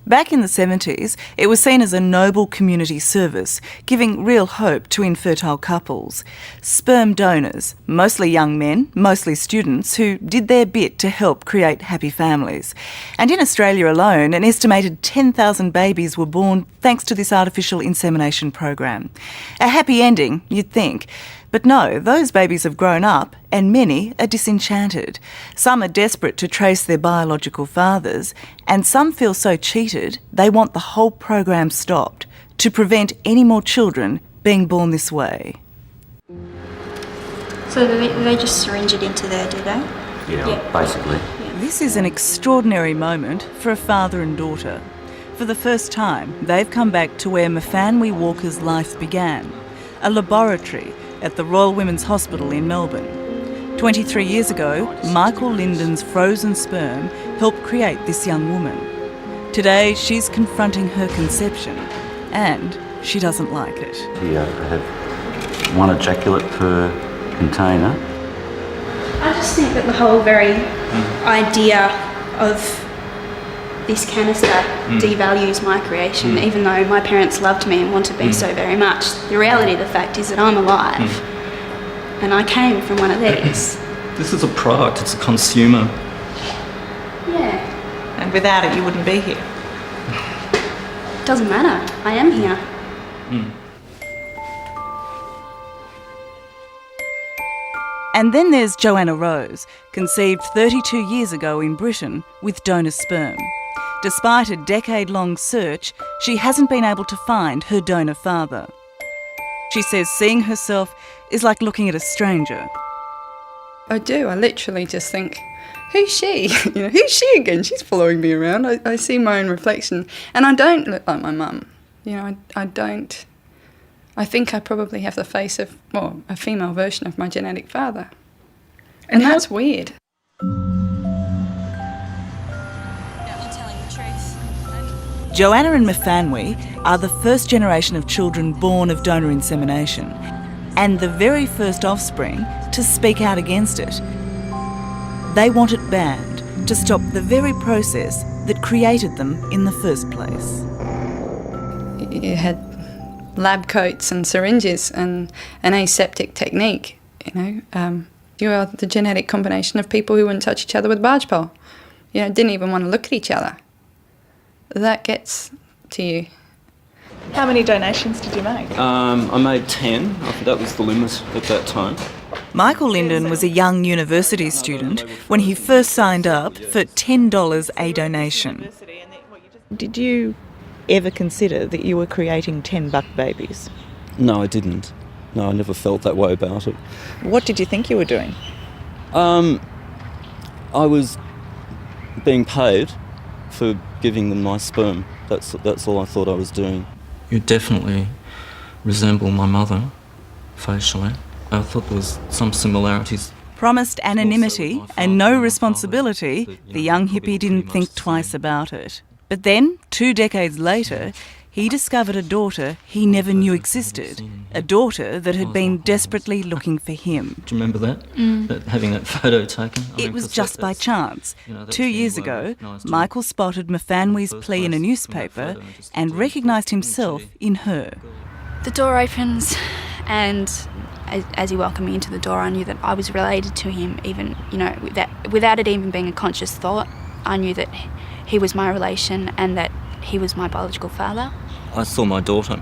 Back in the 70s, it was seen as a noble community service, giving real hope to infertile couples. Sperm donors, mostly young men, mostly students, who did their bit to help create happy families. And in Australia alone, an estimated 10,000 babies were born thanks to this artificial insemination program. A happy ending, you'd think. But no, those babies have grown up and many are disenchanted. Some are desperate to trace their biological fathers, and some feel so cheated they want the whole program stopped to prevent any more children being born this way. So they just syringe it into there, do they? Yeah, basically. Yeah. This is an extraordinary moment for a father and daughter. For the first time, they've come back to where Mfanwi Walker's life began, a laboratory at the Royal Women's Hospital in Melbourne. 23 years ago, Michael Linden's frozen sperm helped create this young woman. Today, she's confronting her conception, and she doesn't like it. Here I have one ejaculate per container. I just think that the whole very idea of this canister devalues my creation, even though my parents loved me and wanted me so very much. The reality of the fact is that I'm alive and I came from one of these. This is a product, it's a consumer. Yeah. And without it, you wouldn't be here. Doesn't matter, I am here. And then there's Joanna Rose, conceived 32 years ago in Britain with donor sperm. Despite a decade-long search, she hasn't been able to find her donor father. She says seeing herself is like looking at a stranger. I do. I literally just think, who's she? Who's she again? She's following me around. I see my own reflection. And I don't look like my mum. I don't. I think I probably have the face of, a female version of my genetic father. And that's weird. Joanna and Mfanwi are the first generation of children born of donor insemination and the very first offspring to speak out against it. They want it banned to stop the very process that created them in the first place. You had lab coats and syringes and an aseptic technique, You are the genetic combination of people who wouldn't touch each other with a barge pole. Didn't even want to look at each other. That gets to you. How many donations did you make? I made 10. I think that was the limit at that time. Michael Linden was a young university student when he first signed up for $10 a donation. Did you ever consider that you were creating $10 babies? No, I didn't. No, I never felt that way about it. What did you think you were doing? I was being paid for giving them my sperm. That's all I thought I was doing. You definitely resemble my mother, facially. I thought there was some similarities. Promised anonymity and no responsibility, the young hippie didn't think twice about it. But then, 2 decades later, he discovered a daughter he never knew existed, a daughter that had been desperately looking for him. Do you remember that? Having that photo taken? It was just by chance. 2 years ago, Michael spotted Mfanwi's plea in a newspaper and recognised himself in her. The door opens and as he welcomed me into the door, I knew that I was related to him, even, without it even being a conscious thought. I knew that he was my relation and that he was my biological father. I saw my daughter.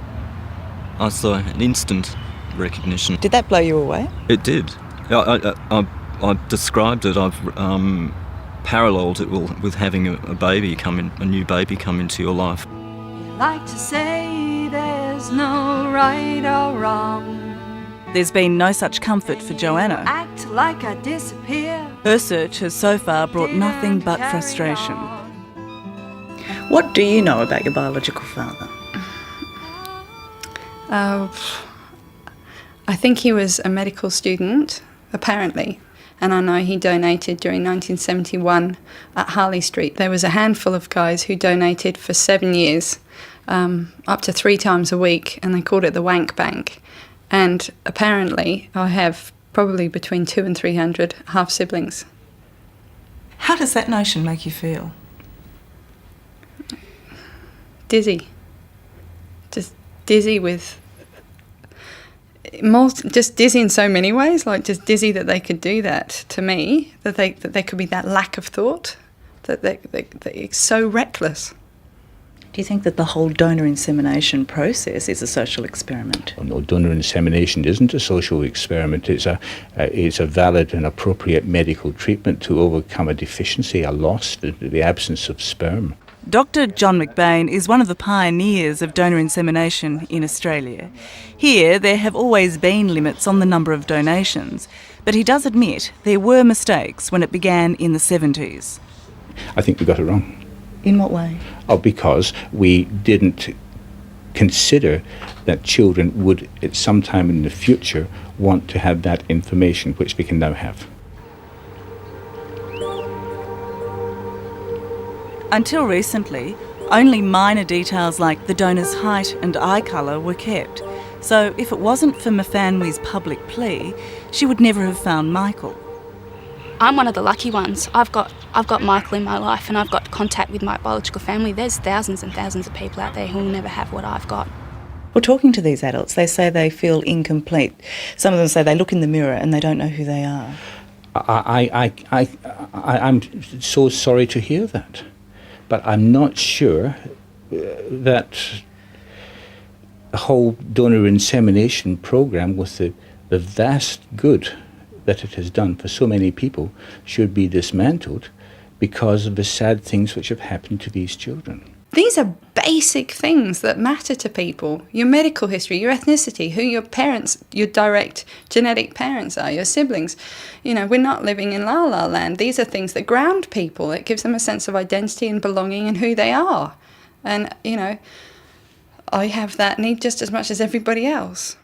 I saw an instant recognition. Did that blow you away? It did. I've described it. I've paralleled it with having a new baby come into your life. You like to say there's no right or wrong. There's been no such comfort for Joanna. Act like I disappear. Her search has so far brought nothing but frustration. What do you know about your biological father? I think he was a medical student, apparently, and I know he donated during 1971 at Harley Street. There was a handful of guys who donated for 7 years, up to 3 times a week, and they called it the Wank Bank. And apparently I have probably between 200 and 300 half-siblings. How does that notion make you feel? dizzy. Just dizzy with... just dizzy in so many ways, like just dizzy that they could do that to me, that there could be that lack of thought, that it's so reckless. Do you think that the whole donor insemination process is a social experiment? No, donor insemination isn't a social experiment. It's a valid and appropriate medical treatment to overcome a deficiency, a loss, the absence of sperm. Dr. John McBain is one of the pioneers of donor insemination in Australia. Here, there have always been limits on the number of donations, but he does admit there were mistakes when it began in the 70s. I think we got it wrong. In what way? Oh, because we didn't consider that children would at some time in the future want to have that information, which we can now have. Until recently, only minor details like the donor's height and eye colour were kept. So if it wasn't for Mafanwi's public plea, she would never have found Michael. I'm one of the lucky ones. I've got Michael in my life, and I've got contact with my biological family. There's thousands and thousands of people out there who will never have what I've got. Well, talking to these adults, they say they feel incomplete. Some of them say they look in the mirror and they don't know who they are. I'm so sorry to hear that, but I'm not sure that the whole donor insemination program, with the vast good that it has done for so many people, should be dismantled because of the sad things which have happened to these children. These are basic things that matter to people. Your medical history, your ethnicity, who your parents, your direct genetic parents are, your siblings. You know, we're not living in La La Land. These are things that ground people. It gives them a sense of identity and belonging and who they are. And, you know, I have that need just as much as everybody else.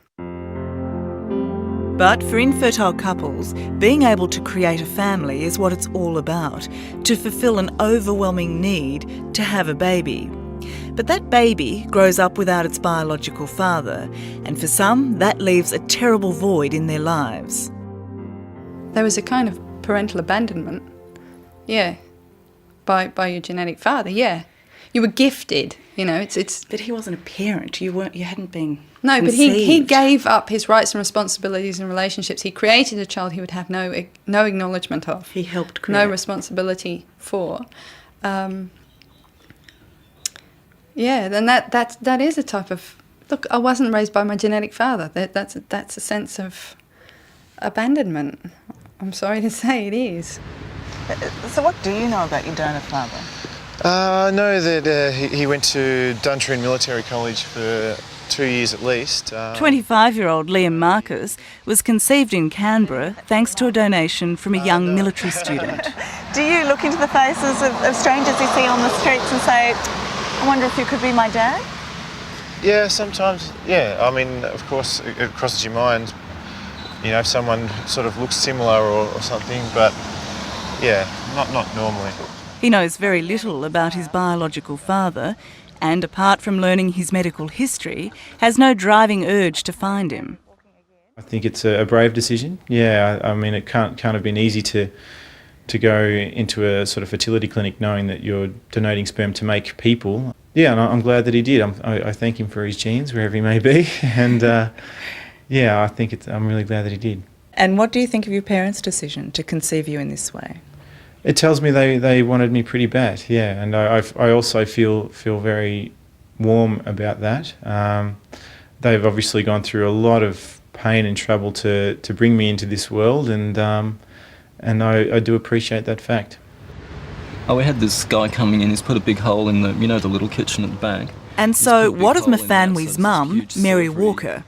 But for infertile couples, being able to create a family is what it's all about, to fulfil an overwhelming need to have a baby. But that baby grows up without its biological father, and for some, that leaves a terrible void in their lives. There was a kind of parental abandonment, yeah, by your genetic father, yeah. You were gifted, you know, it's... But he wasn't a parent, you hadn't been No, conceived. but he gave up his rights and responsibilities in relationships. He created a child he would have no acknowledgement of. He helped create. No responsibility for. Yeah, then that is a type of... Look, I wasn't raised by my genetic father. That's a sense of abandonment. I'm sorry to say it is. So what do you know about your donor father? I know that he went to Duntarine Military College for 2 years at least. 25-year-old Liam Marcus was conceived in Canberra thanks to a donation from a young military student. Do you look into the faces of strangers you see on the streets and say, I wonder if you could be my dad? Yeah, sometimes, yeah. I mean, of course, it crosses your mind, you know, if someone sort of looks similar or something, but yeah, not normally. He knows very little about his biological father and, apart from learning his medical history, has no driving urge to find him. I think it's a brave decision. Yeah, I mean, it can't have been easy to go into a sort of fertility clinic knowing that you're donating sperm to make people. Yeah, and I'm glad that he did. I thank him for his genes, wherever he may be, and yeah, I think I'm really glad that he did. And what do you think of your parents' decision to conceive you in this way? It tells me they wanted me pretty bad, yeah, and I also feel very warm about that. They've obviously gone through a lot of pain and trouble to bring me into this world, and I do appreciate that fact. Oh, we had this guy coming in, he's put a big hole in the little kitchen at the back. And so what of Mafanwi's mum, Mary Walker?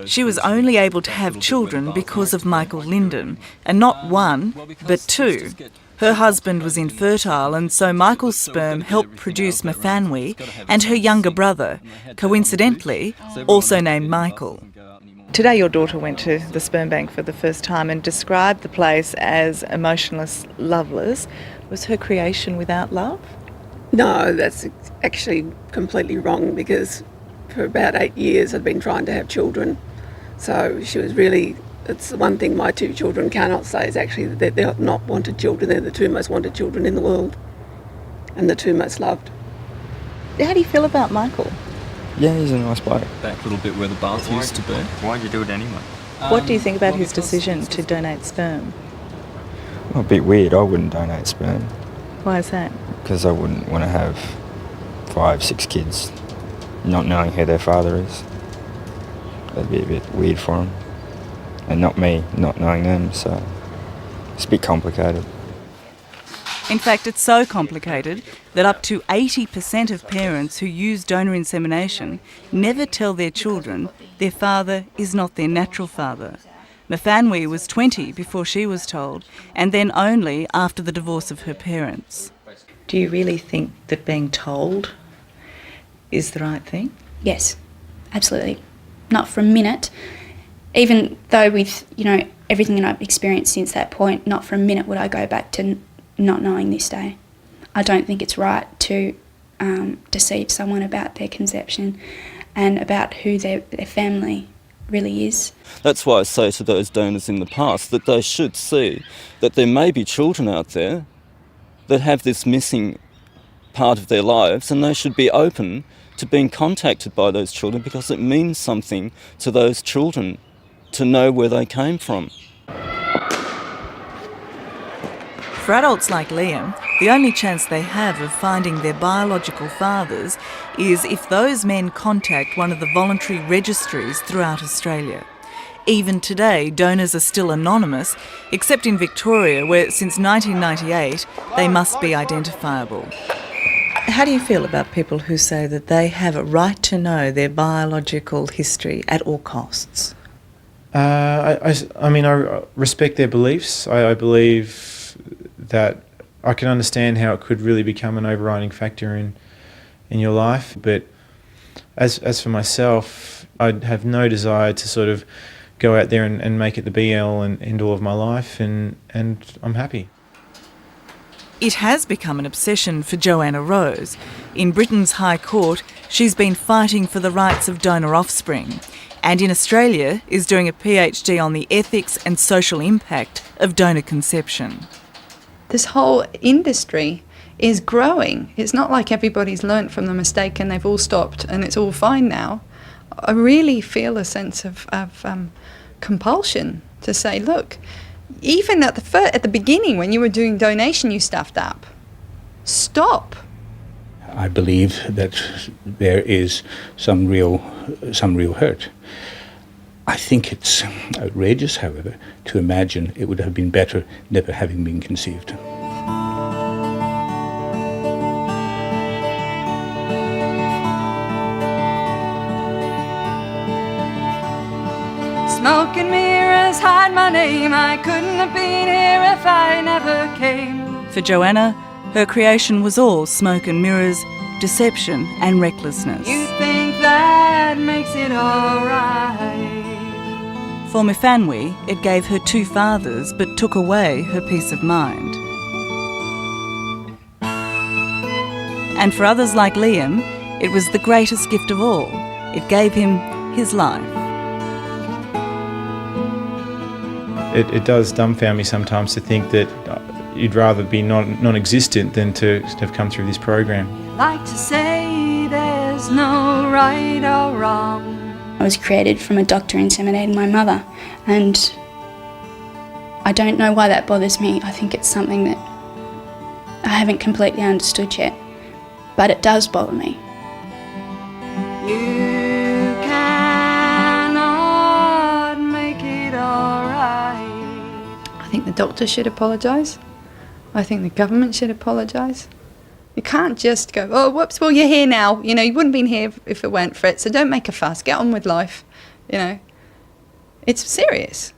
She was only able to have children because of Michael Linden, and not one, but two. Her husband was infertile, and so Michael's sperm helped produce Mafanwi and her younger brother, coincidentally also named Michael. Today your daughter went to the sperm bank for the first time and described the place as emotionless, loveless. Was her creation without love? No, that's actually completely wrong, because for about 8 years I'd been trying to have children. So she was really... It's the one thing my two children cannot say is actually that they're not wanted children. They're the two most wanted children in the world and the two most loved. How do you feel about Michael? Yeah, he's a nice bloke. That little bit where the bath used to be. Why'd you do it anyway? What do you think about his decision to donate sperm? Well, a bit weird. I wouldn't donate sperm Why is that? because I wouldn't want to have 5, 6 kids not knowing who their father is. That'd be a bit weird for them. And not me, not knowing them, so it's a bit complicated. In fact, it's so complicated that up to 80% of parents who use donor insemination never tell their children their father is not their natural father. Mfanwi was 20 before she was told, and then only after the divorce of her parents. Do you really think that being told is the right thing? Yes, absolutely. Not for a minute. Even though with, everything that I've experienced since that point, not for a minute would I go back to not knowing this day. I don't think it's right to deceive someone about their conception and about who their family really is. That's why I say to those donors in the past that they should see that there may be children out there that have this missing part of their lives, and they should be open to being contacted by those children because it means something to those children to know where they came from. For adults like Liam, the only chance they have of finding their biological fathers is if those men contact one of the voluntary registries throughout Australia. Even today, donors are still anonymous, except in Victoria, where since 1998 they must be identifiable. How do you feel about people who say that they have a right to know their biological history at all costs? I mean, I respect their beliefs. I believe that I can understand how it could really become an overriding factor in your life. But as for myself, I'd have no desire to sort of go out there and make it the be-all and end-all of my life, and I'm happy. It has become an obsession for Joanna Rose. In Britain's High Court, she's been fighting for the rights of donor offspring, and in Australia is doing a PhD on the ethics and social impact of donor conception. This whole industry is growing. It's not like everybody's learnt from the mistake and they've all stopped and it's all fine now. I really feel a sense of compulsion to say, look, even at the beginning when you were doing donation, you stuffed up. Stop. I believe that there is some real hurt. I think it's outrageous, however, to imagine it would have been better never having been conceived. Smoke and mirrors hide my name. I couldn't have been here if I never came. For Joanna, her creation was all smoke and mirrors, deception and recklessness. You think that makes it alright? For Mfanwi, it gave her 2 fathers but took away her peace of mind. And for others like Liam, it was the greatest gift of all. It gave him his life. It does dumbfound me sometimes to think that you'd rather be non-existent than to have come through this program. Like to say there's no right or wrong. I was created from a doctor inseminating my mother, and I don't know why that bothers me. I think it's something that I haven't completely understood yet, but it does bother me. You cannot make it alright. I think the doctor should apologise. I think the government should apologise. You can't just go, oh, whoops, well, you're here now. You wouldn't have been here if it weren't for it, so don't make a fuss. Get on with life. It's serious.